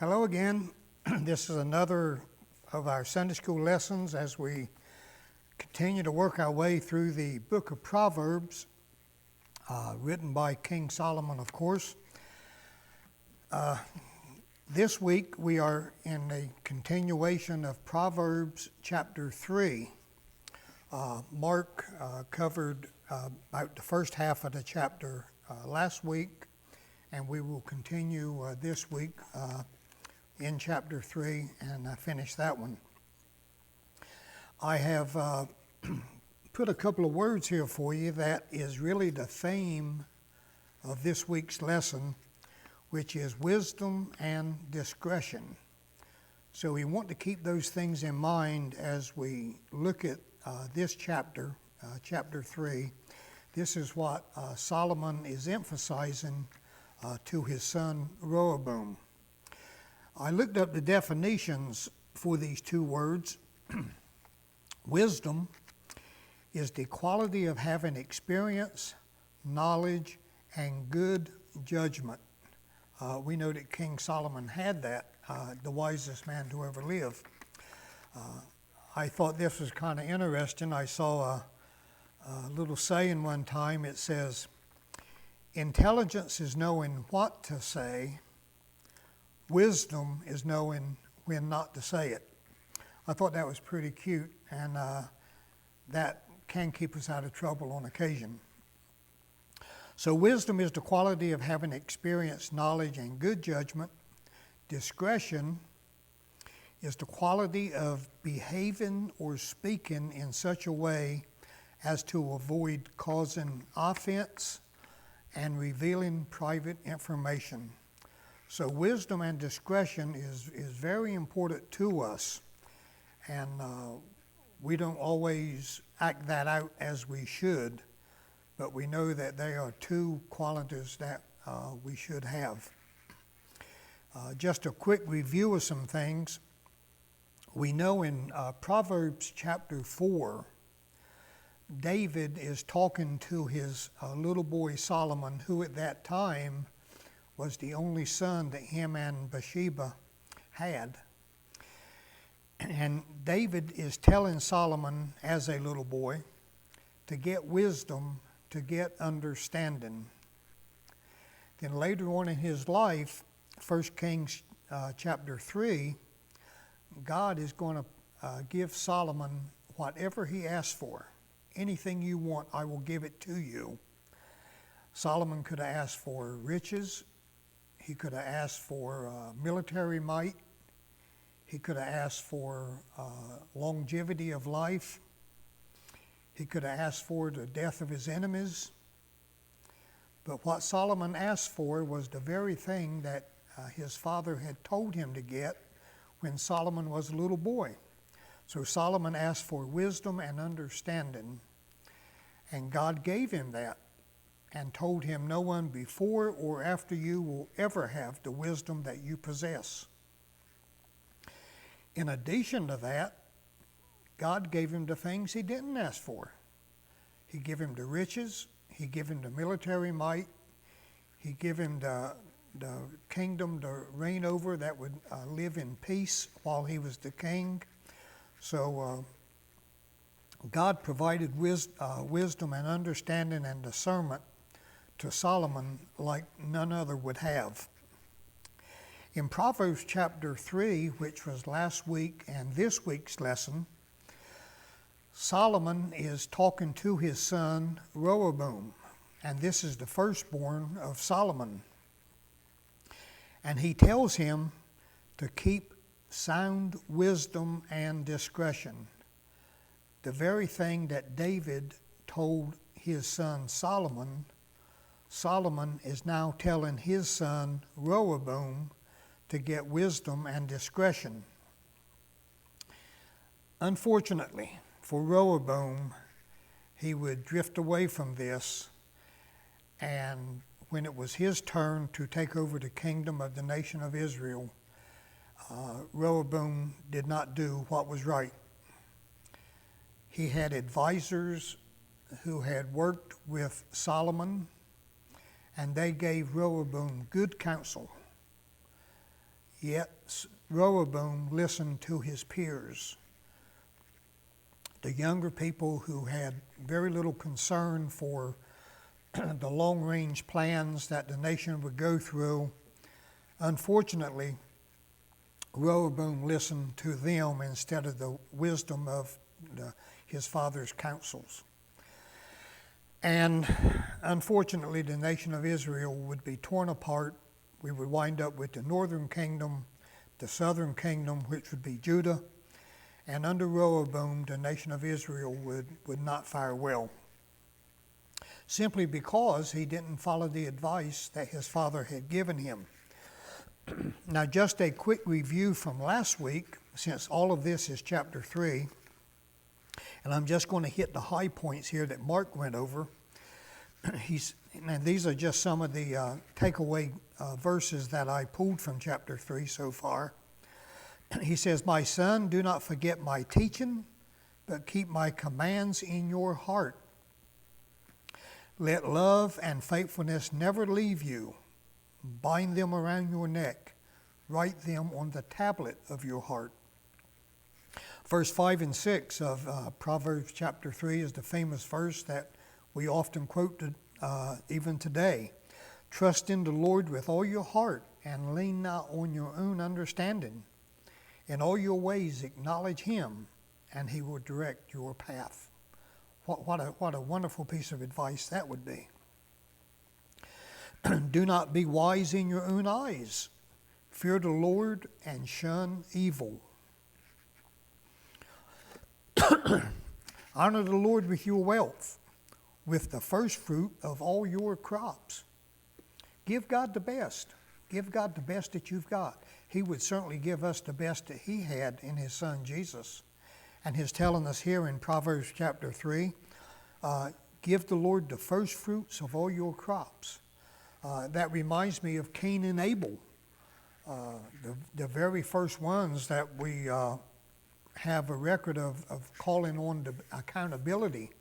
Hello again. This is another of our Sunday school lessons as we continue to work our way through the book of Proverbs, written by King Solomon, of course. This week we are in a continuation of Proverbs chapter 3. Mark covered about the first half of the chapter last week, and we will continue this week in chapter 3 and finish that one. I have put a couple of words here for you that is really the theme of this week's lesson, which is wisdom and discretion. So we want to keep those things in mind as we look at this chapter, chapter 3. This is what Solomon is emphasizing to his son Rehoboam. I looked up the definitions for these two words. Wisdom is the quality of having experience, knowledge, and good judgment. We know that King Solomon had that, the wisest man to ever live. I thought this was kind of interesting. I saw a little saying one time. It says, intelligence is knowing what to say. Wisdom is knowing when not to say it. I thought that was pretty cute, and that can keep us out of trouble on occasion. So wisdom is the quality of having experience, knowledge, and good judgment. Discretion is the quality of behaving or speaking in such a way as to avoid causing offense and revealing private information. So wisdom and discretion is very important to us, and we don't always act that out as we should, but we know that they are two qualities that we should have. Just a quick review of some things. We know in Proverbs chapter 4, David is talking to his little boy Solomon, who at that time was the only son that him and Bathsheba had. And David is telling Solomon as a little boy to get wisdom, to get understanding. Then later on in his life, 1 Kings chapter 3, God is going to give Solomon whatever he asks for. Anything you want, I will give it to you. Solomon could have asked for riches. He could have asked for military might. He could have asked for longevity of life. He could have asked for the death of his enemies. But what Solomon asked for was the very thing that his father had told him to get when Solomon was a little boy. So Solomon asked for wisdom and understanding, and God gave him that and told him no one before or after you will ever have the wisdom that you possess. In addition to that, God gave him the things he didn't ask for. He gave him the riches, he gave him the military might, he gave him the kingdom to reign over that would live in peace while he was the king. So God provided wisdom and understanding and discernment to Solomon like none other would have. In Proverbs chapter 3, which was last week and this week's lesson, Solomon is talking to his son Rehoboam, and this is the firstborn of Solomon. And he tells him to keep sound wisdom and discretion, the very thing that David told his son Solomon. Solomon is now telling his son Rehoboam to get wisdom and discretion. Unfortunately for Rehoboam, he would drift away from this, and when it was his turn to take over the kingdom of the nation of Israel, Rehoboam did not do what was right. He had advisors who had worked with Solomon, and they gave Rehoboam good counsel. Yet Rehoboam listened to his peers, the younger people who had very little concern for the long-range plans that the nation would go through. Unfortunately, Rehoboam listened to them instead of the wisdom of his father's counsels. And unfortunately, the nation of Israel would be torn apart. We would wind up with the northern kingdom, the southern kingdom, which would be Judah. And under Rehoboam, the nation of Israel would not fare well, simply because he didn't follow the advice that his father had given him. Now, just a quick review from last week, since all of this is chapter 3, and I'm just going to hit the high points here that Mark went over. And these are just some of the takeaway verses that I pulled from chapter 3 so far. He says, "My son, do not forget my teaching, but keep my commands in your heart. Let love and faithfulness never leave you. Bind them around your neck. Write them on the tablet of your heart." Verse 5 and 6 of Proverbs chapter 3 is the famous verse that we often quote even today. "Trust in the Lord with all your heart and lean not on your own understanding. In all your ways acknowledge him, and he will direct your path." What a wonderful piece of advice that would be. "Do not be wise in your own eyes. Fear the Lord and shun evil." "Honor the Lord with your wealth, with the first fruit of all your crops." Give God the best. Give God the best that you've got. He would certainly give us the best that he had in his son Jesus. And he's telling us here in Proverbs chapter 3, give the Lord the first fruits of all your crops. That reminds me of Cain and Abel, the very first ones that we have a record of calling on the accountability.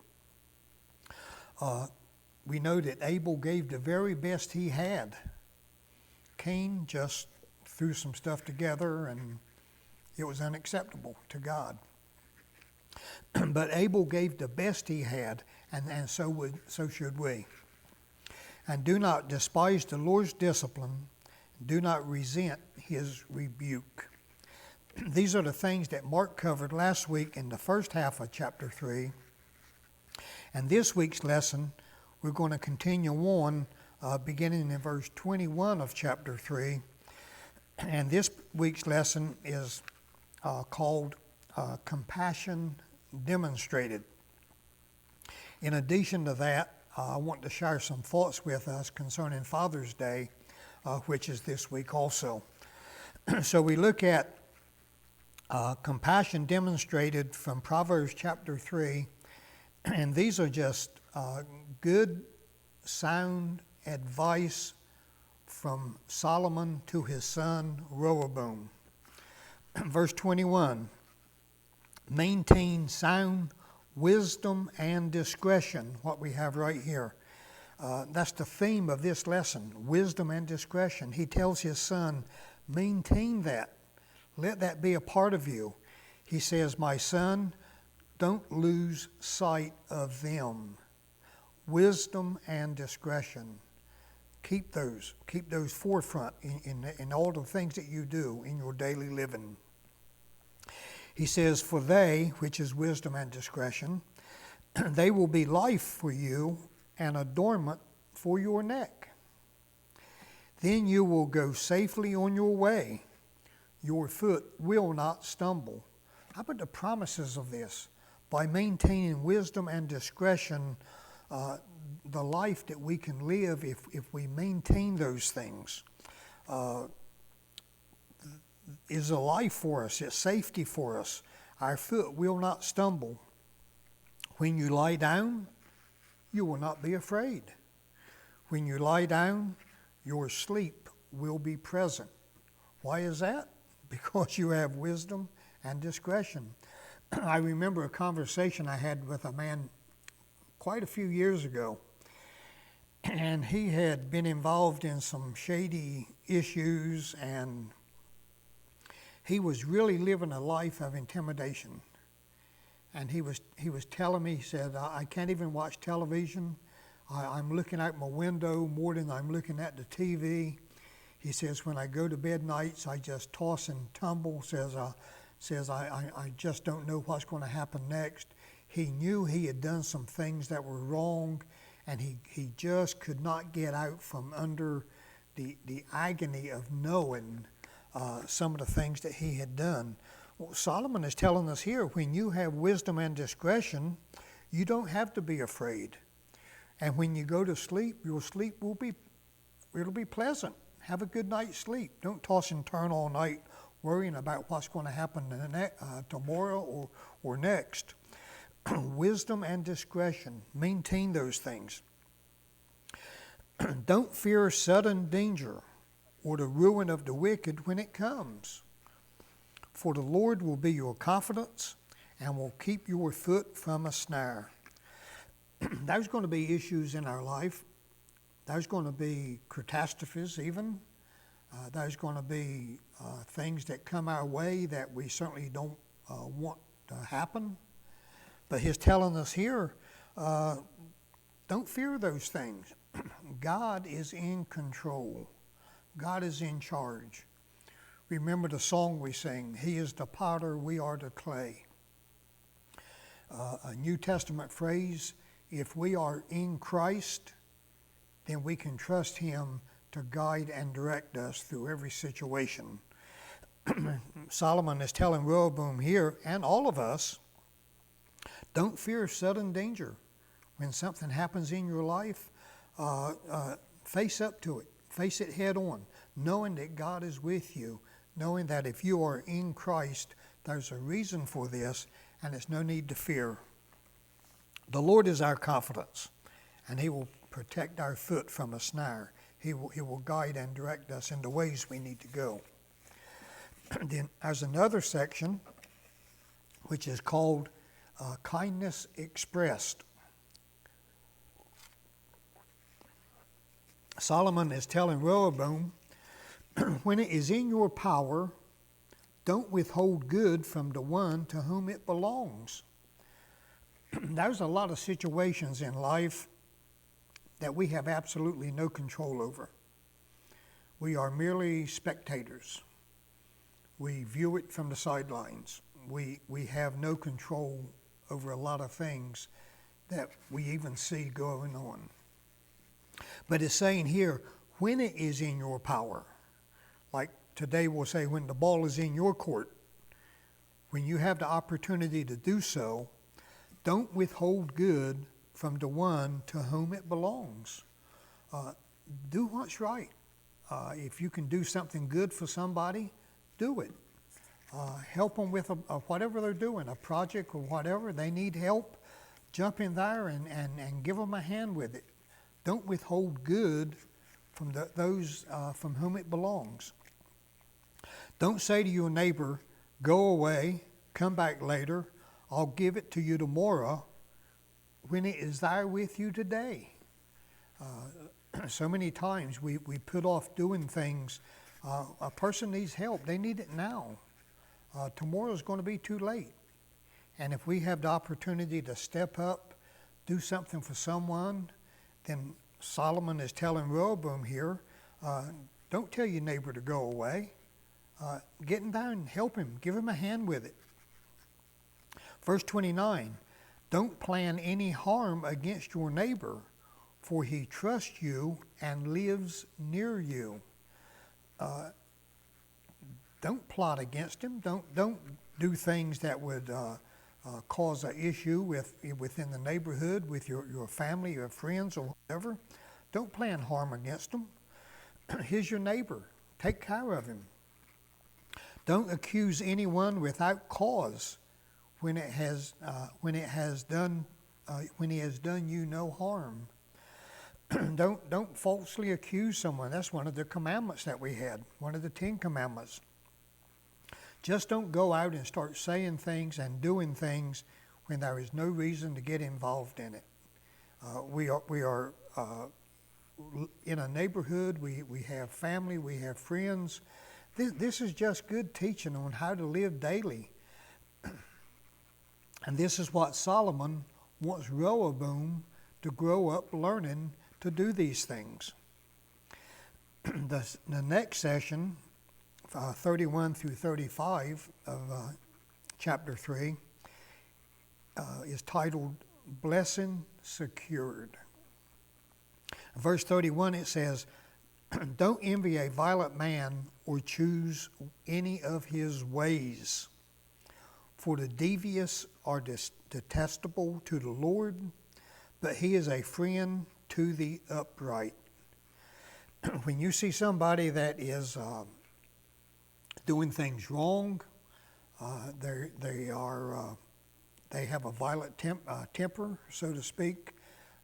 We know that Abel gave the very best he had. Cain just threw some stuff together and it was unacceptable to God. But Abel gave the best he had, and so should we. "And do not despise the Lord's discipline. Do not resent his rebuke." These are the things that Mark covered last week in the first half of chapter 3. And this week's lesson, we're going to continue on beginning in verse 21 of chapter 3. And this week's lesson is called Compassion Demonstrated. In addition to that, I want to share some thoughts with us concerning Father's Day, which is this week also. So we look at compassion demonstrated from Proverbs chapter 3, and these are just good, sound advice from Solomon to his son Rehoboam. Verse 21, "Maintain sound wisdom and discretion," what we have right here. That's the theme of this lesson, wisdom and discretion. He tells his son, maintain that. Let that be a part of you. He says, "My son, don't lose sight of them." Wisdom and discretion. Keep those forefront in all the things that you do in your daily living. He says, "For they," which is wisdom and discretion, "they will be life for you and adornment for your neck. Then you will go safely on your way. Your foot will not stumble." How about the promises of this? By maintaining wisdom and discretion, the life that we can live if we maintain those things is a life for us. It's safety for us. Our foot will not stumble. When you lie down, you will not be afraid. When you lie down, your sleep will be present. Why is that? Because you have wisdom and discretion. I remember a conversation I had with a man quite a few years ago, and he had been involved in some shady issues, and he was really living a life of intimidation. And he was telling me, he said, I can't even watch television. I'm looking out my window more than I'm looking at the TV. He says, when I go to bed nights, I just toss and tumble. Says I just don't know what's going to happen next. He knew he had done some things that were wrong, and he just could not get out from under the agony of knowing some of the things that he had done. Well, Solomon is telling us here, when you have wisdom and discretion, you don't have to be afraid. And when you go to sleep, your sleep it'll be pleasant. Have a good night's sleep. Don't toss and turn all night worrying about what's going to happen tomorrow or next. Wisdom and discretion. Maintain those things. Don't fear sudden danger or the ruin of the wicked when it comes. For the Lord will be your confidence and will keep your foot from a snare. There's going to be issues in our life. There's going to be catastrophes even. There's going to be things that come our way that we certainly don't want to happen. But he's telling us here, don't fear those things. God is in control. God is in charge. Remember the song we sing, He is the potter, we are the clay. A New Testament phrase, if we are in Christ, then we can trust Him to guide and direct us through every situation. Solomon is telling Rehoboam here, and all of us, don't fear sudden danger. When something happens in your life, face up to it. Face it head on, knowing that God is with you, knowing that if you are in Christ, there's a reason for this, and there's no need to fear. The Lord is our confidence, and He will protect our foot from a snare. He will guide and direct us in the ways we need to go. Then there's another section which is called kindness expressed. Solomon is telling Rehoboam, when it is in your power, don't withhold good from the one to whom it belongs. There's a lot of situations in life that we have absolutely no control over. We are merely spectators. We view it from the sidelines. We have no control over a lot of things that we even see going on. But it's saying here, when it is in your power, like today we'll say when the ball is in your court, when you have the opportunity to do so, don't withhold good from the one to whom it belongs. Do what's right. If you can do something good for somebody, do it. Help them with whatever they're doing, a project or whatever. They need help. Jump in there and give them a hand with it. Don't withhold good from those from whom it belongs. Don't say to your neighbor, go away, come back later, I'll give it to you tomorrow, when it is there with you today. So many times we put off doing things. A person needs help. They need it now. Tomorrow's going to be too late. And if we have the opportunity to step up, do something for someone, then Solomon is telling Rehoboam here, don't tell your neighbor to go away. Get him down and help him. Give him a hand with it. Verse 29, don't plan any harm against your neighbor, for he trusts you and lives near you. Don't plot against him. Don't do things that would cause an issue within the neighborhood, with your family, your friends, or whatever. Don't plan harm against him. He's your neighbor. Take care of him. Don't accuse anyone without cause when he has done you no harm. Don't falsely accuse someone. That's one of the commandments that we had, one of the 10 commandments. Just don't go out and start saying things and doing things when there is no reason to get involved in it. We are in a neighborhood. We have family. We have friends. This is just good teaching on how to live daily. And this is what Solomon wants Rehoboam to grow up learning to do these things. The next session, 31 through 35 of chapter 3, is titled Blessing Secured. Verse 31, it says, "Don't envy a violent man or choose any of his ways, for the devious are detestable to the Lord, but he is a friend to the upright." When you see somebody that is doing things wrong, they have a violent temper, so to speak.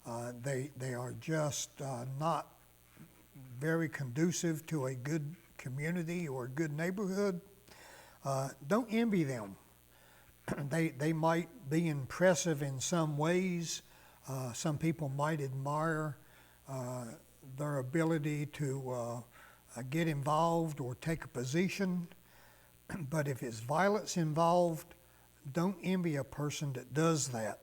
They are just not very conducive to a good community or a good neighborhood. Don't envy them. They might be impressive in some ways. Some people might admire their ability to get involved or take a position. But if it's violence involved, don't envy a person that does that.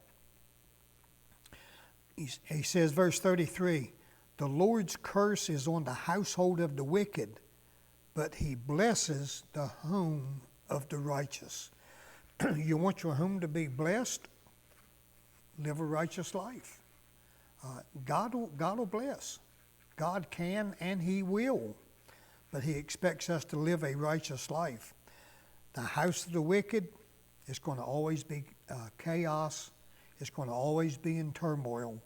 He says, verse 33, "The Lord's curse is on the household of the wicked, but he blesses the home of the righteous." You want your home to be blessed? Live a righteous life. God will bless. God can and he will, but he expects us to live a righteous life. The house of the wicked is going to always be chaos. It's going to always be in turmoil.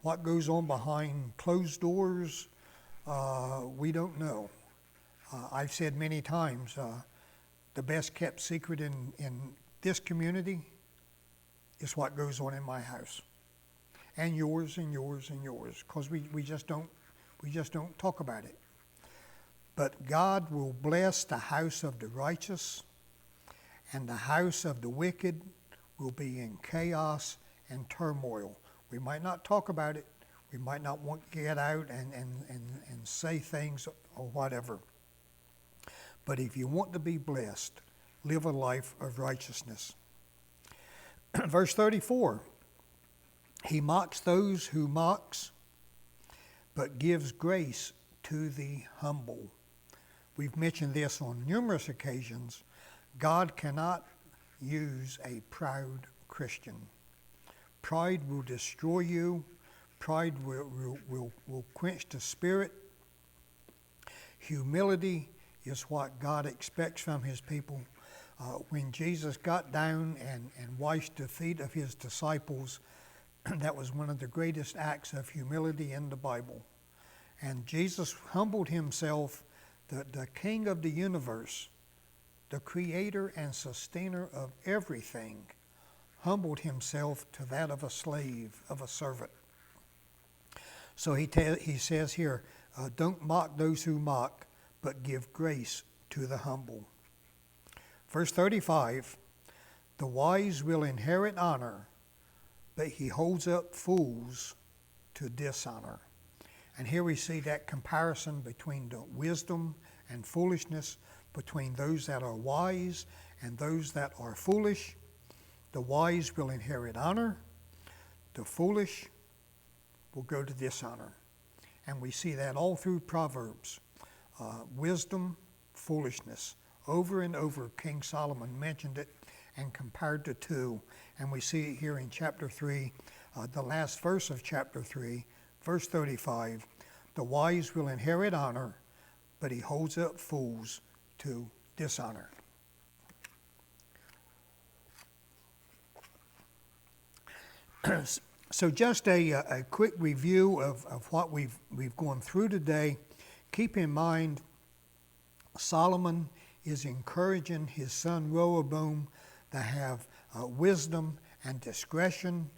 What goes on behind closed doors, we don't know. I've said many times, the best kept secret in this community is what goes on in my house, and yours and yours and yours, because we just don't talk about it. But God will bless the house of the righteous, and the house of the wicked will be in chaos and turmoil. We might not talk about it. We might not want to get out and say things or whatever. But if you want to be blessed, live a life of righteousness. Verse 34, "He mocks those who mocks, but gives grace to the humble." We've mentioned this on numerous occasions. God cannot use a proud Christian. Pride will destroy you. Pride will quench the spirit. Humility is what God expects from his people. When Jesus got down and washed the feet of his disciples, that was one of the greatest acts of humility in the Bible. And Jesus humbled himself, the King of the universe, the creator and sustainer of everything, humbled himself to that of a slave, of a servant. So he says here, don't mock those who mock, but give grace to the humble. Verse 35, "The wise will inherit honor, but he holds up fools to dishonor." And here we see that comparison between the wisdom and foolishness, between those that are wise and those that are foolish. The wise will inherit honor. The foolish will go to dishonor. And we see that all through Proverbs. Wisdom, foolishness. Over and over, King Solomon mentioned it and compared the two. And we see it here in chapter 3, the last verse of chapter 3, verse 35. "The wise will inherit honor, but he holds up fools to dishonor." So just a quick review of what we've gone through today. Keep in mind, Solomon is encouraging his son Rehoboam to have wisdom and discretion.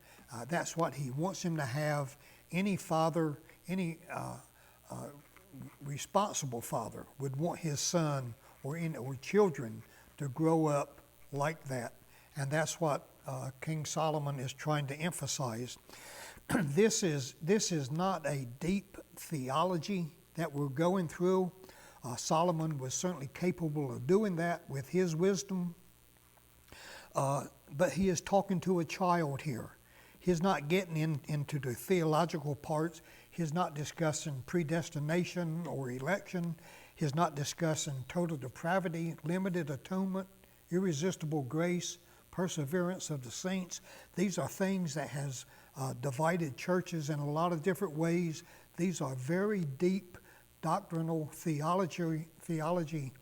That's what he wants him to have. Any father, any responsible father would want his son or children to grow up like that. And that's what King Solomon is trying to emphasize. This is not a deep theology that we're going through. Solomon was certainly capable of doing that with his wisdom. But he is talking to a child here. He's not getting into the theological parts. He's not discussing predestination or election. He's not discussing total depravity, limited atonement, irresistible grace, perseverance of the saints. These are things that has divided churches in a lot of different ways. These are very deep doctrinal theology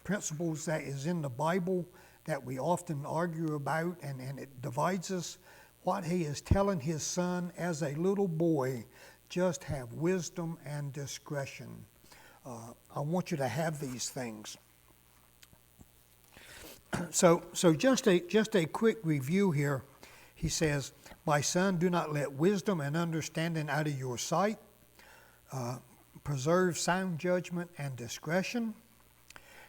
principles that is in the Bible that we often argue about, and it divides us. What he is telling his son as a little boy, just have wisdom and discretion. I want you to have these things. So just a quick review here. He says, "My son, do not let wisdom and understanding out of your sight. Preserve sound judgment and discretion.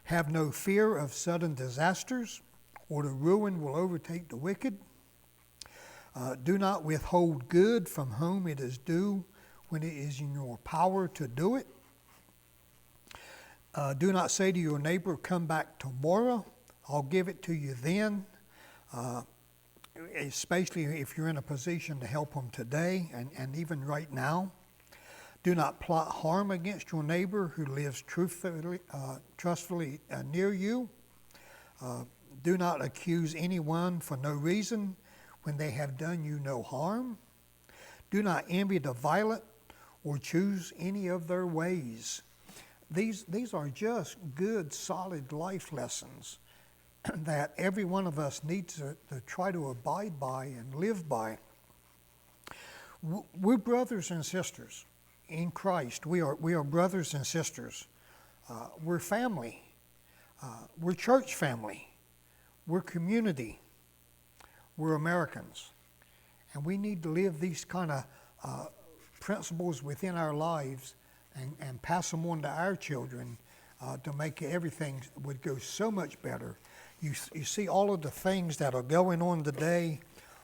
Have no fear of sudden disasters, or the ruin will overtake the wicked. Do not withhold good from whom it is due when it is in your power to do it. Do not say to your neighbor, 'Come back tomorrow, I'll give it to you then,' especially if you're in a position to help them today and even right now. Do not plot harm against your neighbor who lives trustfully near you. Do not accuse anyone for no reason when they have done you no harm. Do not envy the violent or choose any of their ways." These are just good, solid life lessons that every one of us needs to try to abide by and live by. We're brothers and sisters in Christ. We are brothers and sisters. We're family. We're church family. We're community. We're Americans. And we need to live these kind of principles within our lives and pass them on to our children to make everything would go so much better. You see all of the things that are going on today,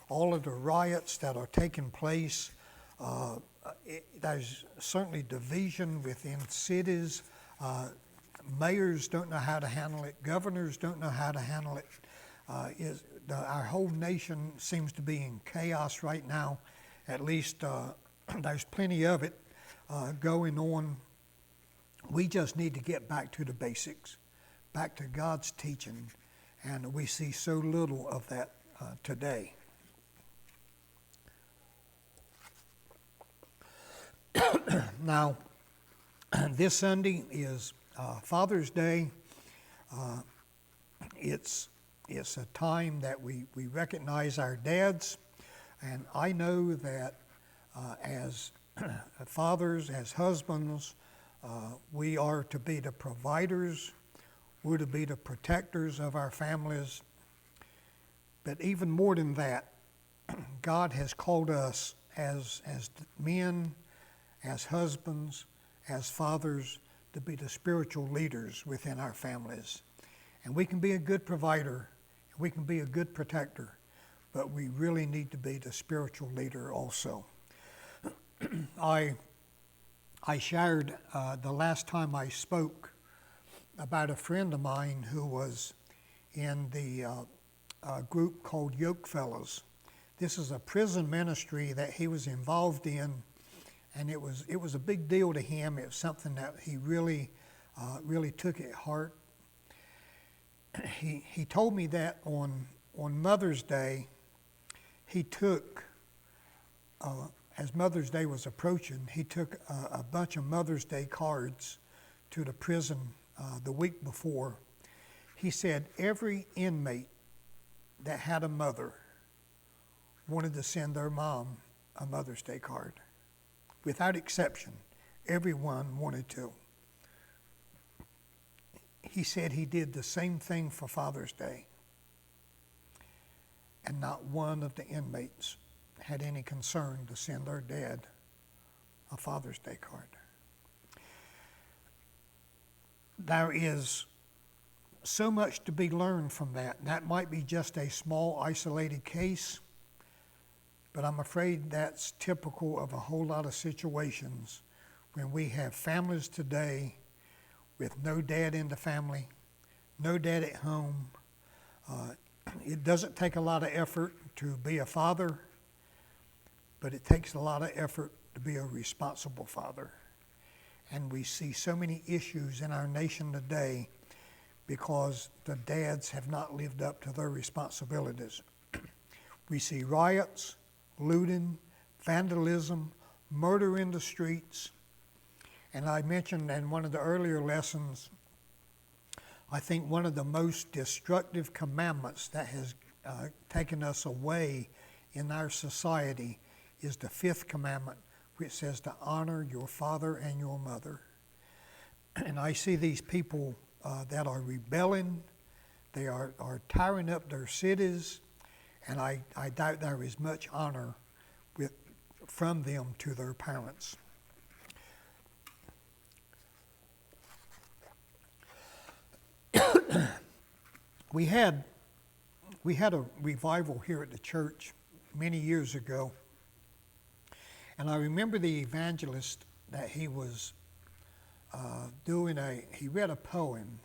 all of the riots that are taking place. There's certainly division within cities. Mayors don't know how to handle it. Governors don't know how to handle it. Our whole nation seems to be in chaos right now. At least there's plenty of it going on. We just need to get back to the basics, back to God's teaching, and we see so little of that today. Now, this Sunday is Father's Day. It's a time that we recognize our dads, and I know that as fathers, as husbands, we are to be the providers. We're to be the protectors of our families. But even more than that, God has called us as men, as husbands, as fathers, to be the spiritual leaders within our families. And we can be a good provider, we can be a good protector, but we really need to be the spiritual leader also. I shared the last time I spoke about a friend of mine who was in the group called Yoke Fellows. This is a prison ministry that he was involved in, and it was a big deal to him. It was something that he really took at heart. He told me that on Mother's Day, he took, as Mother's Day was approaching, he took a bunch of Mother's Day cards to the prison the week before. He said every inmate that had a mother wanted to send their mom a Mother's Day card. Without exception, everyone wanted to. He said he did the same thing for Father's Day, and not one of the inmates had any concern to send their dad a Father's Day card. There is so much to be learned from that. That might be just a small, isolated case, but I'm afraid that's typical of a whole lot of situations when we have families today with no dad in the family, no dad at home. It doesn't take a lot of effort to be a father, but it takes a lot of effort to be a responsible father. And we see so many issues in our nation today because the dads have not lived up to their responsibilities. We see riots, looting, vandalism, murder in the streets. And I mentioned in one of the earlier lessons, I think one of the most destructive commandments that has taken us away in our society is the fifth commandment, which says to honor your father and your mother. And I see these people that are rebelling, they are tearing up their cities, and I doubt there is much honor from them to their parents. We had a revival here at the church many years ago, and I remember the evangelist that he was he read a poem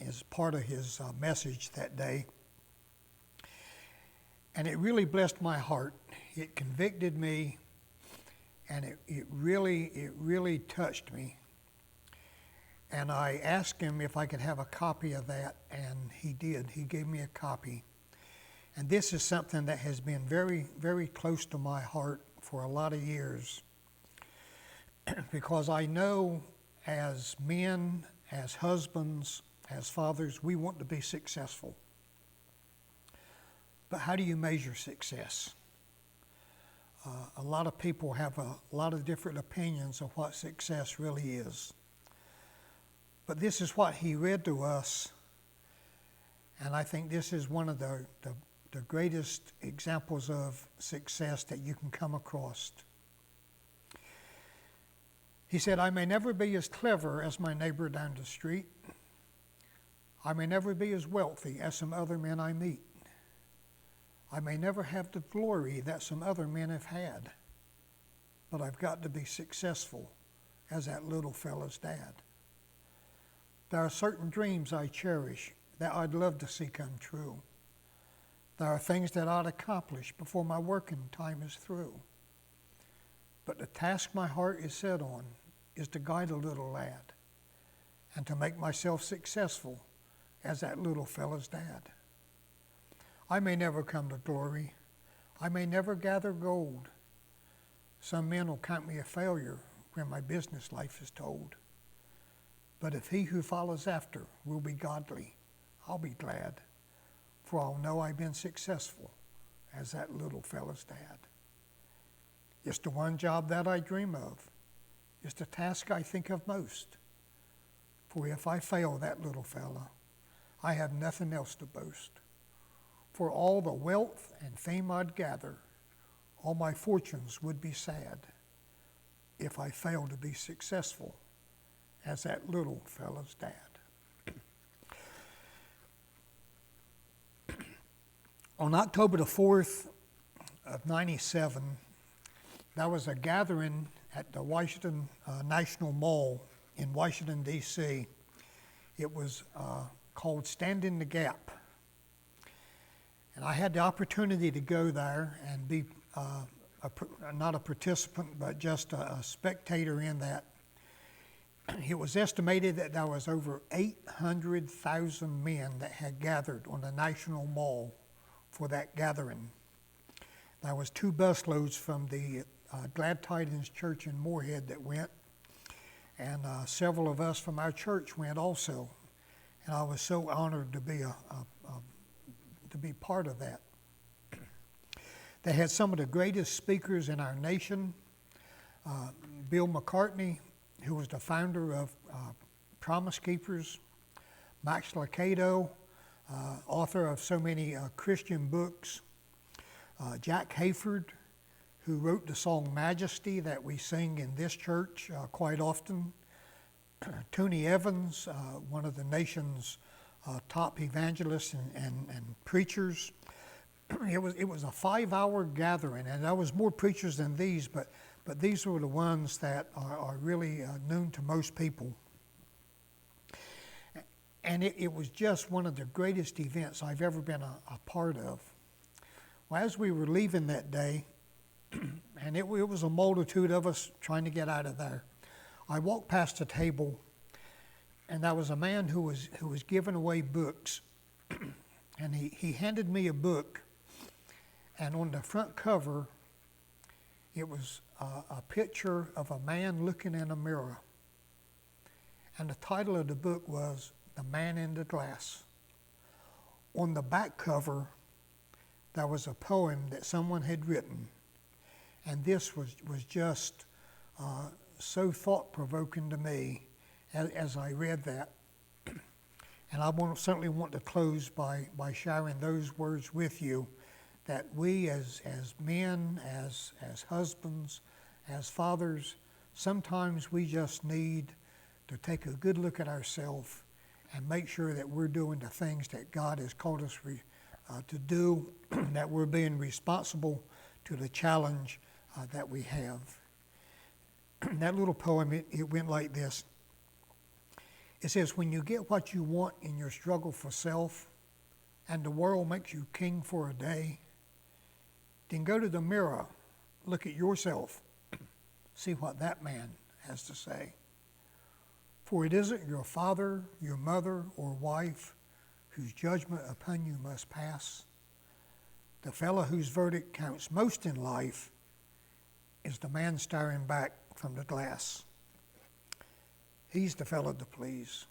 as part of his message that day, and it really blessed my heart. It convicted me, and it really touched me. And I asked him if I could have a copy of that, and he did. He gave me a copy. And this is something that has been very, very close to my heart for a lot of years. Because I know as men, as husbands, as fathers, we want to be successful. But how do you measure success? A lot of people have a lot of different opinions of what success really is. But this is what he read to us, and I think this is one of the greatest examples of success that you can come across. He said, I may never be as clever as my neighbor down the street. I may never be as wealthy as some other men I meet. I may never have the glory that some other men have had, but I've got to be successful as that little fella's dad. There are certain dreams I cherish that I'd love to see come true. There are things that I'd accomplish before my working time is through. But the task my heart is set on is to guide a little lad and to make myself successful as that little fella's dad. I may never come to glory. I may never gather gold. Some men will count me a failure when my business life is told. But if he who follows after will be godly, I'll be glad, for I'll know I've been successful as that little fella's dad. It's the one job that I dream of. It's the task I think of most. For if I fail that little fella, I have nothing else to boast. For all the wealth and fame I'd gather, all my fortunes would be sad if I fail to be successful as that little fella's dad. On October the 4th of 97, there was a gathering at the Washington National Mall in Washington, D.C. It was called Stand in the Gap. And I had the opportunity to go there and be not a participant, but just a spectator in that. It was estimated that there was over 800,000 men that had gathered on the National Mall for that gathering. There was 2 busloads from the Glad Tidings Church in Moorhead that went, and several of us from our church went also. And I was so honored to be part of that. They had some of the greatest speakers in our nation. Bill McCartney, who was the founder of Promise Keepers, Max Lucado, author of so many Christian books, Jack Hayford, who wrote the song Majesty that we sing in this church quite often, Tony Evans, one of the nation's top evangelists and preachers. It was a 5-hour gathering, and there was more preachers than these, but these were the ones that are really known to most people. And it was just one of the greatest events I've ever been a part of. Well, as we were leaving that day, and it was a multitude of us trying to get out of there, I walked past a table, and there was a man who was giving away books. And he handed me a book, and on the front cover, it was a picture of a man looking in a mirror. And the title of the book was The Man in the Glass. On the back cover, there was a poem that someone had written. And this was just so thought-provoking to me as I read that. And I certainly want to close by sharing those words with you, that we as men, as husbands, as fathers, sometimes we just need to take a good look at ourselves and make sure that we're doing the things that God has called us to do, that we're being responsible to the challenge that we have. That little poem, it went like this. It says, when you get what you want in your struggle for self, and the world makes you king for a day, then go to the mirror, look at yourself, see what that man has to say. For it isn't your father, your mother, or wife whose judgment upon you must pass. The fellow whose verdict counts most in life is the man staring back from the glass. He's the fellow to please.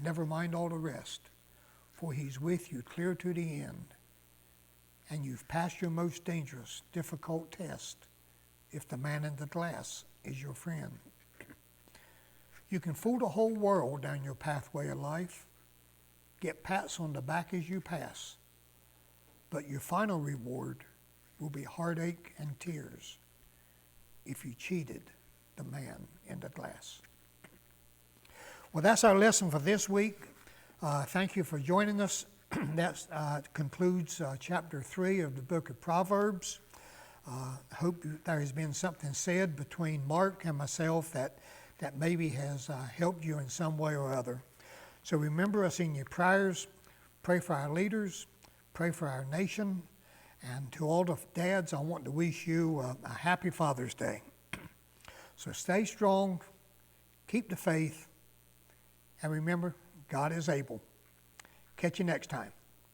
Never mind all the rest, for he's with you clear to the end. And you've passed your most dangerous, difficult test if the man in the glass is your friend. You can fool the whole world down your pathway of life, get pats on the back as you pass, but your final reward will be heartache and tears if you cheated the man in the glass. Well, that's our lesson for this week. Thank you for joining us. That concludes chapter 3 of the book of Proverbs. Hope there has been something said between Mark and myself that maybe has helped you in some way or other. So remember us in your prayers. Pray for our leaders. Pray for our nation. And to all the dads, I want to wish you a happy Father's Day. So stay strong. Keep the faith. And remember, God is able. Catch you next time.